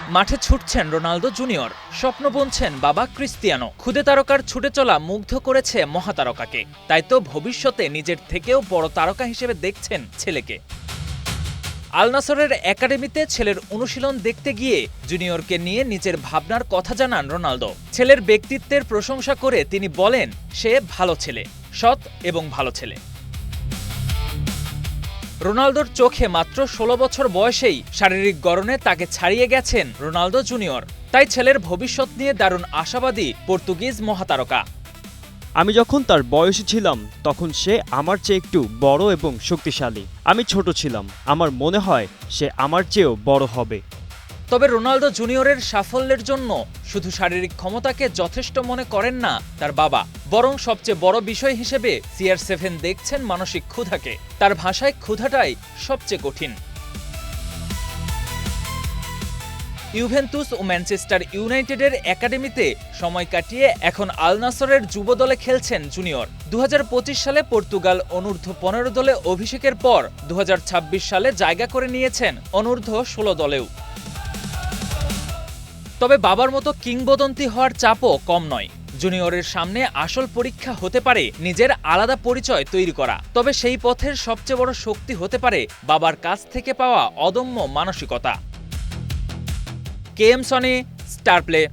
মাঠে ছুটছেন Ronaldo junior, স্বপ্ন বুনছেন বাবা ক্রিস্তিয়ানো। খুদে তারকার ছুটে চলা মুগ্ধ করেছে মহাতারকাকে, তাই তো ভবিষ্যতে নিজের থেকেও বড় তারকা হিসেবে দেখছেন ছেলেকে। আল নাসরের একাডেমিতে ছেলের অনুশীলন দেখতে গিয়ে জুনিয়রকে নিয়ে নিজের ভাবনার কথা জানান রোনালদো। ছেলের ব্যক্তিত্বের প্রশংসা করে তিনি বলেন, সে ভালো ছেলে, সৎ এবং ভালো ছেলে। রোনালদোর চোখে মাত্র ১৬ বছর বয়সেই শারীরিক গড়নে তাকে ছাড়িয়ে গেছেন রোনালদো জুনিয়র। তাই ছেলের ভবিষ্যৎ নিয়ে দারুণ আশাবাদী পর্তুগিজ মহাতারকা। আমি যখন তার বয়সী ছিলাম তখন সে আমার চেয়ে একটু বড় এবং শক্তিশালী। আমি ছোট ছিলাম, আমার মনে হয় সে আমার চেয়েও বড় হবে। তবে রোনালদো জুনিয়রের সাফল্যের জন্য শুধু শারীরিক ক্ষমতাকে যথেষ্ট মনে করেন না তার বাবা, বরং সবচেয়ে বড় বিষয় হিসেবে CR7 দেখছেন মানসিক ক্ষুধাকে। তার ভাষায় ক্ষুধাটাই সবচেয়ে কঠিন। ইউভেন্তুস ও ম্যানচেস্টার ইউনাইটেডের একাডেমিতে সময় কাটিয়ে এখন আল নাসরের যুব দলে খেলছেন জুনিয়র। ২০২৫ সালে পর্তুগাল অনূর্ধ্ব-১৫ দলে অভিষেকের পর ২০২৬ সালে জায়গা করে নিয়েছেন অনূর্ধ্ব-১৬ দলেও। তবে বাবার মতো কিংবদন্তি হওয়ার চাপও কম নয়। জুনিয়রের সামনে আসল পরীক্ষা হতে পারে নিজের আলাদা পরিচয় তৈরি করা। তবে সেই পথের সবচেয়ে বড় শক্তি হতে পারে বাবার কাছ থেকে পাওয়া অদম্য মানসিকতা। KM Sony, star play.